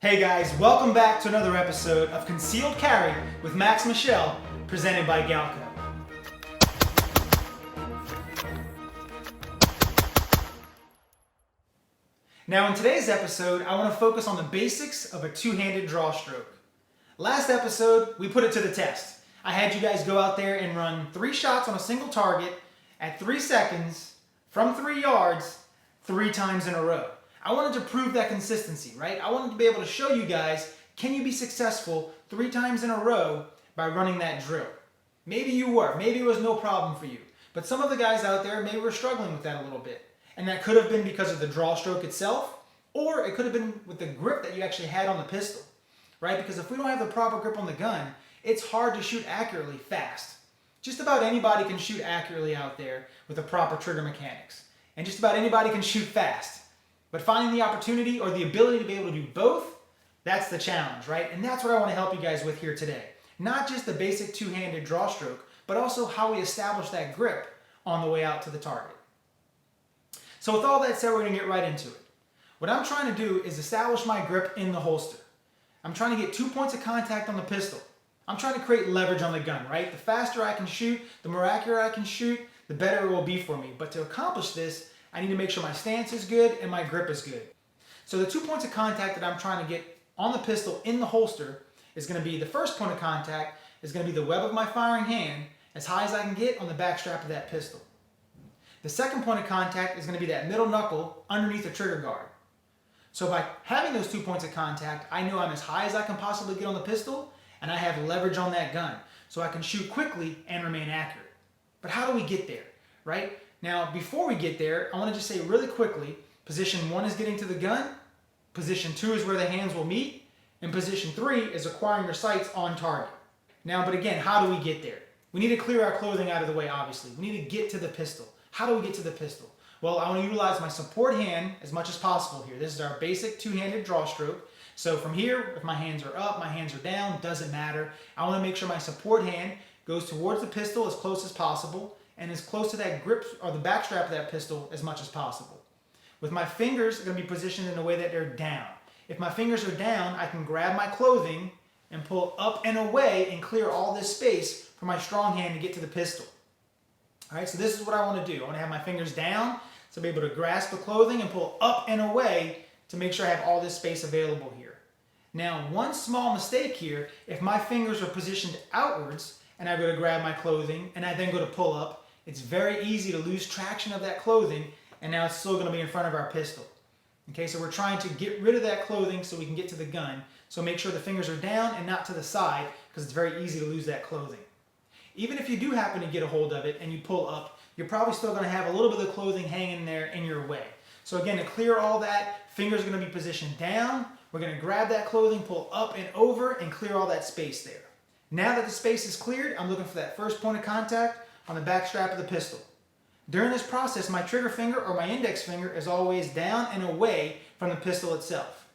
Hey guys, welcome back to another episode of Concealed Carry with Max Michel, presented by Galco. Now in today's episode, I want to focus on the basics of a two-handed draw stroke. Last episode, we put it to the test. I had you guys go out there and run 3 shots on a single target at 3 seconds from 3 yards 3 times in a row. I wanted to prove that consistency, right? I wanted to be able to show you guys, can you be successful 3 times in a row by running that drill? Maybe you were, maybe it was no problem for you. But some of the guys out there maybe were struggling with that a little bit. And that could have been because of the draw stroke itself, or it could have been with the grip that you actually had on the pistol, right? Because if we don't have the proper grip on the gun, it's hard to shoot accurately fast. Just about anybody can shoot accurately out there with the proper trigger mechanics. And just about anybody can shoot fast. But finding the opportunity or the ability to be able to do both, that's the challenge, right? And that's what I want to help you guys with here today. Not just the basic two-handed draw stroke, but also how we establish that grip on the way out to the target. So with all that said, we're going to get right into it. What I'm trying to do is establish my grip in the holster. I'm trying to get 2 points of contact on the pistol. I'm trying to create leverage on the gun, right? The faster I can shoot, the more accurate I can shoot, the better it will be for me. But to accomplish this, I need to make sure my stance is good and my grip is good. So the 2 points of contact that I'm trying to get on the pistol in the holster is going to be, the first point of contact is going to be the web of my firing hand as high as I can get on the back strap of that pistol. The second point of contact is going to be that middle knuckle underneath the trigger guard. So by having those 2 points of contact, I know I'm as high as I can possibly get on the pistol and I have leverage on that gun. So I can shoot quickly and remain accurate. But how do we get there, right? Now, before we get there, I want to just say really quickly, position 1 is getting to the gun, position 2 is where the hands will meet, and position 3 is acquiring your sights on target. Now, but again, how do we get there? We need to clear our clothing out of the way, obviously. We need to get to the pistol. How do we get to the pistol? Well, I want to utilize my support hand as much as possible here. This is our basic two-handed draw stroke. So from here, if my hands are up, my hands are down, doesn't matter. I want to make sure my support hand goes towards the pistol as close as possible, and as close to that grip or the back strap of that pistol as much as possible. With my fingers, they're going to be positioned in a way that they're down. If my fingers are down, I can grab my clothing and pull up and away and clear all this space for my strong hand to get to the pistol. All right, so this is what I want to do. I want to have my fingers down, so I'll be able to grasp the clothing and pull up and away to make sure I have all this space available here. Now, one small mistake here, if my fingers are positioned outwards and I go to grab my clothing and I then go to pull up, it's very easy to lose traction of that clothing, and now it's still going to be in front of our pistol. Okay, so we're trying to get rid of that clothing so we can get to the gun. So make sure the fingers are down and not to the side, because it's very easy to lose that clothing. Even if you do happen to get a hold of it and you pull up, you're probably still going to have a little bit of clothing hanging there in your way. So again, to clear all that, fingers are going to be positioned down. We're going to grab that clothing, pull up and over, and clear all that space there. Now that the space is cleared, I'm looking for that first point of contact on the back strap of the pistol. During this process, my trigger finger or my index finger is always down and away from the pistol itself.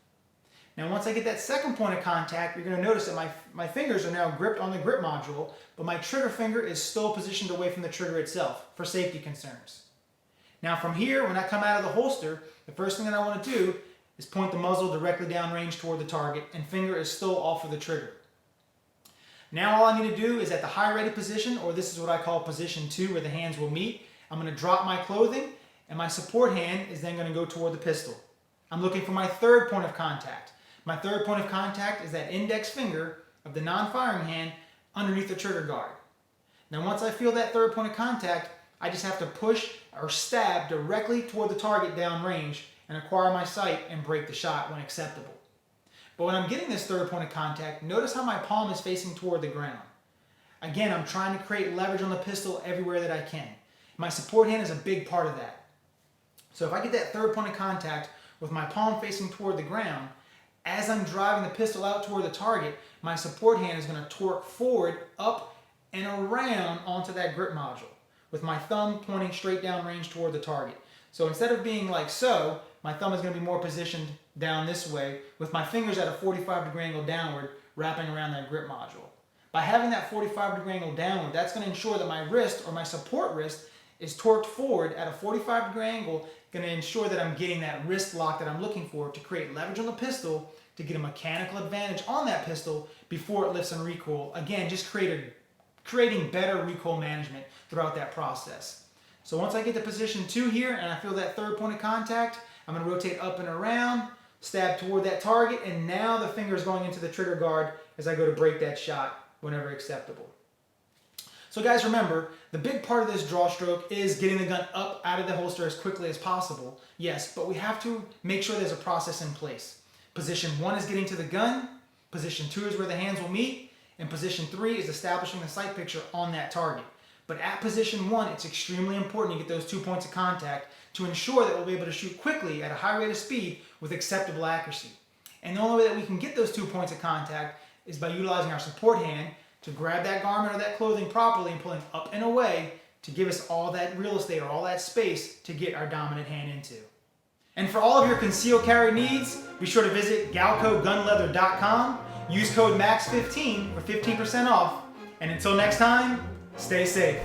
Now once I get that second point of contact, you're going to notice that my fingers are now gripped on the grip module, but my trigger finger is still positioned away from the trigger itself for safety concerns. Now from here, when I come out of the holster, the first thing that I want to do is point the muzzle directly downrange toward the target, and finger is still off of the trigger. Now all I need to do is at the high ready position, or this is what I call position 2, where the hands will meet, I'm going to drop my clothing, and my support hand is then going to go toward the pistol. I'm looking for my third point of contact. My third point of contact is that index finger of the non-firing hand underneath the trigger guard. Now once I feel that third point of contact, I just have to push or stab directly toward the target downrange and acquire my sight and break the shot when acceptable. But when I'm getting this third point of contact, notice how my palm is facing toward the ground. Again, I'm trying to create leverage on the pistol everywhere that I can. My support hand is a big part of that. So if I get that third point of contact with my palm facing toward the ground, as I'm driving the pistol out toward the target, my support hand is going to torque forward, up, and around onto that grip module, with my thumb pointing straight down range toward the target. So instead of being like so, my thumb is going to be more positioned down this way, with my fingers at a 45-degree angle downward, wrapping around that grip module. By having that 45-degree angle downward, that's going to ensure that my wrist, or my support wrist, is torqued forward at a 45-degree angle, going to ensure that I'm getting that wrist lock that I'm looking for to create leverage on the pistol, to get a mechanical advantage on that pistol before it lifts and recoil. Again, just creating better recoil management throughout that process. So once I get to position 2 here and I feel that third point of contact, I'm going to rotate up and around, stab toward that target, and now the finger is going into the trigger guard as I go to break that shot whenever acceptable. So guys, remember, the big part of this draw stroke is getting the gun up out of the holster as quickly as possible. Yes, but we have to make sure there's a process in place. Position 1 is getting to the gun, position 2 is where the hands will meet, and position 3 is establishing the sight picture on that target. But at position 1, it's extremely important to get those 2 points of contact to ensure that we'll be able to shoot quickly at a high rate of speed with acceptable accuracy. And the only way that we can get those 2 points of contact is by utilizing our support hand to grab that garment or that clothing properly and pulling up and away to give us all that real estate or all that space to get our dominant hand into. And for all of your concealed carry needs, be sure to visit galcogunleather.com. Use code MAX15 for 15% off. And until next time, stay safe.